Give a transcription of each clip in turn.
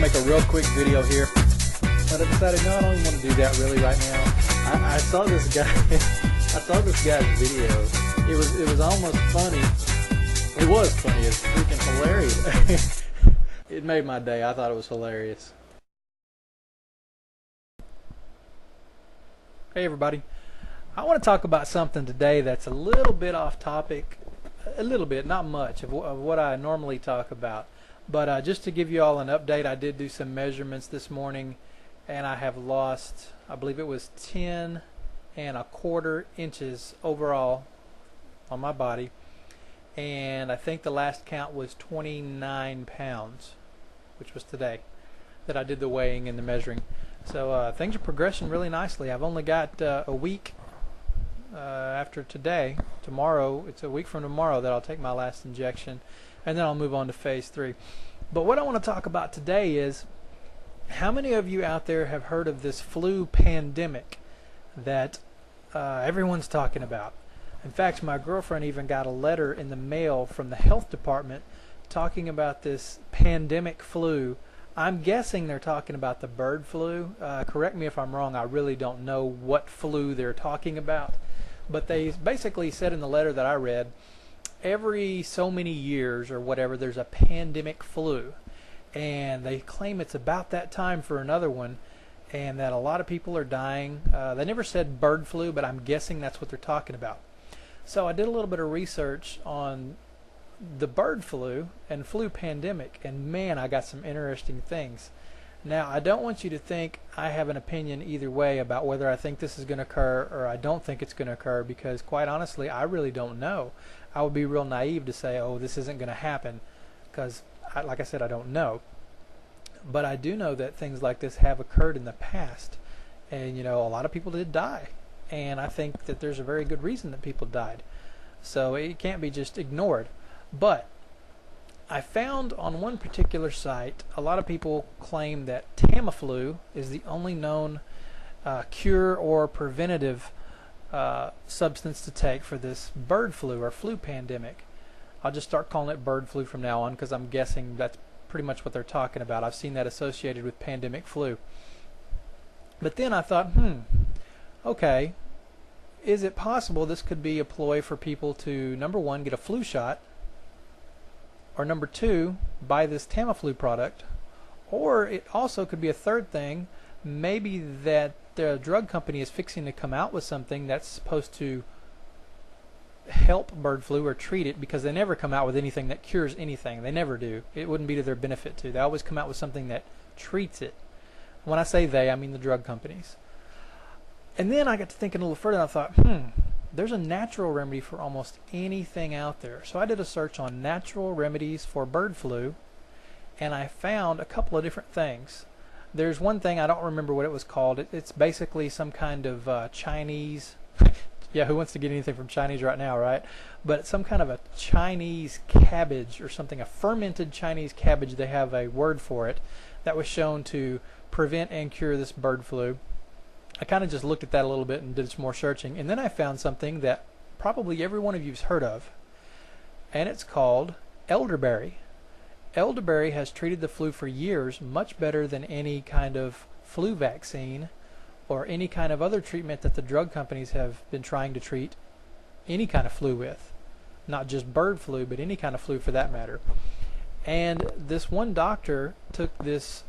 make a real quick video here, but I decided no, I don't even want to do that really right now. I saw this guy. I saw this guy's video. It was almost funny. It was funny. It's freaking hilarious. It made my day. I thought it was hilarious. Hey everybody. I want to talk about something today that's a little bit off topic. A little bit, not much of what I normally talk about. But just to give you all an update, I did do some measurements this morning, and I have lost, I believe it was 10.25 inches overall on my body, and I think the last count was 29 pounds, which was today that I did the weighing and the measuring. So things are progressing really nicely. I've only got a week after today. Tomorrow, it's a week from tomorrow that I'll take my last injection, and then I'll move on to phase 3. But what I want to talk about today is, how many of you out there have heard of this flu pandemic that everyone's talking about? In fact, my girlfriend even got a letter in the mail from the health department talking about this pandemic flu. I'm guessing they're talking about the bird flu. Correct me if I'm wrong. I really don't know what flu they're talking about. But they basically said in the letter that I read, every so many years or whatever, there's a pandemic flu. And they claim it's about that time for another one, and that a lot of people are dying. They never said bird flu, but I'm guessing that's what they're talking about. So I did a little bit of research on the bird flu and flu pandemic, and man, I got some interesting things. Now, I don't want you to think I have an opinion either way about whether I think this is going to occur or I don't think it's going to occur, because quite honestly, I really don't know. I would be real naive to say, oh, this isn't going to happen, because like I said, I don't know. But I do know that things like this have occurred in the past, and you know, a lot of people did die, and I think that there's a very good reason that people died, so it can't be just ignored. But I found on one particular site, a lot of people claim that Tamiflu is the only known cure or preventative substance to take for this bird flu or flu pandemic. I'll just start calling it bird flu from now on, because I'm guessing that's pretty much what they're talking about. I've seen that associated with pandemic flu. But then I thought, okay, is it possible this could be a ploy for people to, number one, get a flu shot, or number two, buy this Tamiflu product, or it also could be a third thing, maybe that the drug company is fixing to come out with something that's supposed to help bird flu or treat it, because they never come out with anything that cures anything. They never do. It wouldn't be to their benefit to. They always come out with something that treats it. When I say they, I mean the drug companies. And then I got to thinking a little further, and I thought, there's a natural remedy for almost anything out there. So I did a search on natural remedies for bird flu, and I found a couple of different things. There's one thing, I don't remember what it was called. It's basically some kind of Chinese, yeah, who wants to get anything from Chinese right now, right? But some kind of a Chinese cabbage or something, a fermented Chinese cabbage, they have a word for it, that was shown to prevent and cure this bird flu. I kind of just looked at that a little bit and did some more searching, and then I found something that probably every one of you's heard of, and it's called elderberry. Elderberry has treated the flu for years much better than any kind of flu vaccine or any kind of other treatment that the drug companies have been trying to treat any kind of flu with. Not just bird flu, but any kind of flu for that matter. And this one doctor took this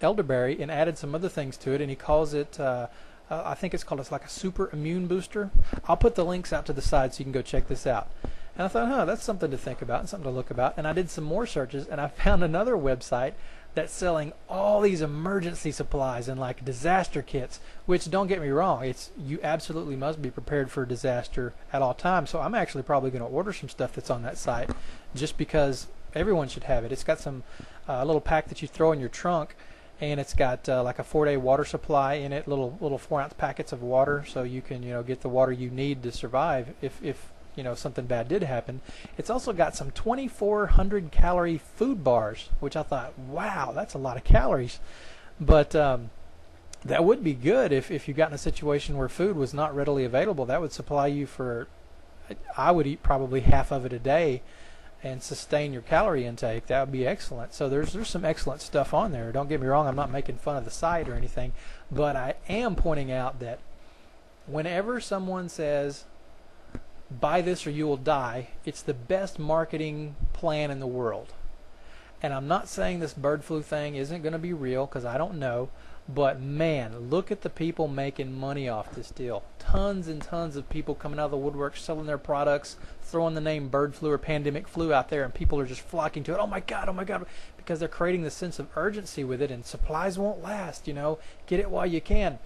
elderberry and added some other things to it, and he calls it, I think it's called, it's like a super immune booster. I'll put the links out to the side so you can go check this out. And I thought, that's something to think about and something to look about. And I did some more searches, and I found another website that's selling all these emergency supplies and like disaster kits, which, don't get me wrong, you absolutely must be prepared for disaster at all times. So I'm actually probably going to order some stuff that's on that site, just because everyone should have it. It's got some little pack that you throw in your trunk, and it's got like a 4-day water supply in it, little 4-ounce packets of water, so you can get the water you need to survive if something bad did happen. It's also got some 2,400 calorie food bars, which I thought, wow, that's a lot of calories. But that would be good if you got in a situation where food was not readily available. That would supply you for, I would eat probably half of it a day, and sustain your calorie intake, that would be excellent. So there's some excellent stuff on there. Don't get me wrong, I'm not making fun of the site or anything, but I am pointing out that whenever someone says buy this or you will die, it's the best marketing plan in the world. And I'm not saying this bird flu thing isn't going to be real, because I don't know, but man, look at the people making money off this deal. Tons and tons of people coming out of the woodwork selling their products, throwing the name bird flu or pandemic flu out there, and people are just flocking to it. Oh my God, because they're creating this sense of urgency with it, and supplies won't last, get it while you can.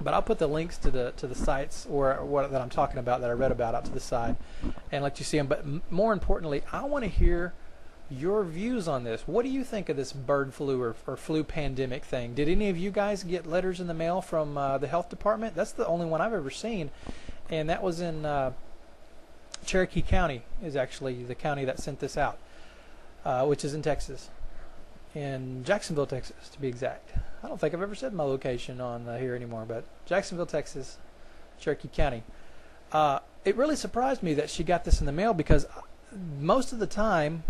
But I'll put the links to the sites that I'm talking about, that I read about, out to the side and let you see them. But more importantly, I want to hear your views on this. What do you think of this bird flu or flu pandemic thing? Did any of you guys get letters in the mail from the health department? That's the only one I've ever seen, and that was in Cherokee County, is actually the county that sent this out, which is in Texas, in Jacksonville, Texas, to be exact. I don't think I've ever said my location on here anymore, but Jacksonville, Texas, Cherokee County. It really surprised me that she got this in the mail, because most of the time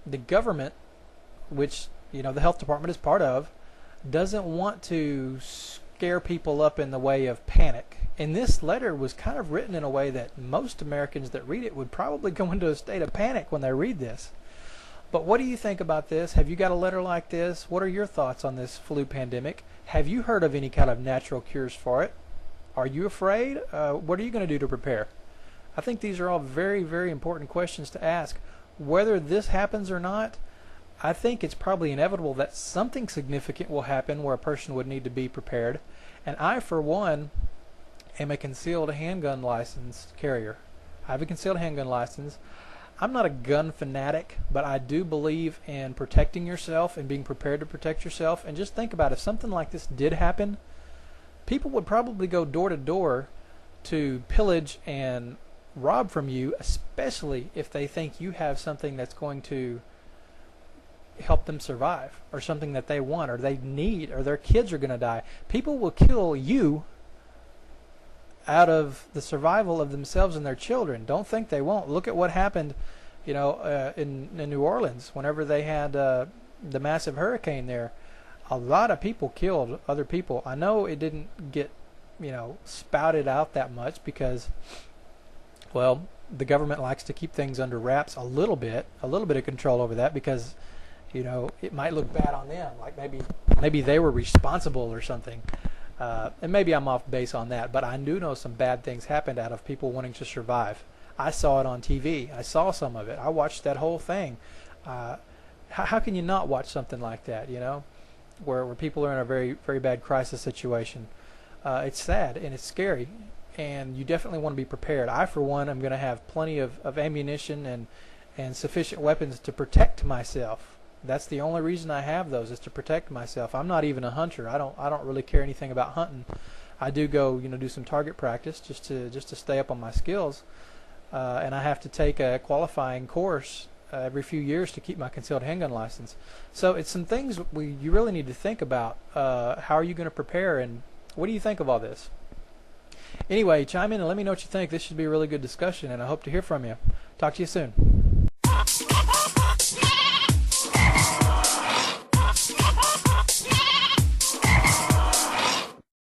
the government, which the health department is part of, doesn't want to scare people up in the way of panic. And this letter was kind of written in a way that most Americans that read it would probably go into a state of panic when they read this. But what do you think about this? Have you got a letter like this? What are your thoughts on this flu pandemic? Have you heard of any kind of natural cures for it? Are you afraid? What are you going to do to prepare? I think these are all very, very important questions to ask. Whether this happens or not, I think it's probably inevitable that something significant will happen where a person would need to be prepared. And I, for one, am a concealed handgun license carrier. I have a concealed handgun license. I'm not a gun fanatic, but I do believe in protecting yourself and being prepared to protect yourself. And just think about, if something like this did happen, people would probably go door to door to pillage and rob from you, especially if they think you have something that's going to help them survive, or something that they want or they need, or their kids are going to die. People will kill you out of the survival of themselves and their children. Don't think they won't. Look at what happened in New Orleans whenever they had the massive hurricane there. A lot of people killed other people. I know it didn't get spouted out that much, because the government likes to keep things under wraps a little bit of control over that, because it might look bad on them, like maybe they were responsible or something. And maybe I'm off base on that, but I do know some bad things happened out of people wanting to survive. I saw it on TV. I saw some of it. I watched that whole thing. How can you not watch something like that, where people are in a very, very bad crisis situation? It's sad and it's scary, and you definitely want to be prepared. I, for one, am going to have plenty of ammunition and sufficient weapons to protect myself. That's the only reason I have those, is to protect myself. I'm not even a hunter. I don't really care anything about hunting. I do go do some target practice just to stay up on my skills, and I have to take a qualifying course every few years to keep my concealed handgun license. So it's some things you really need to think about. How are you going to prepare, and what do you think of all this? Anyway, chime in and let me know what you think. This should be a really good discussion, and I hope to hear from you. Talk to you soon.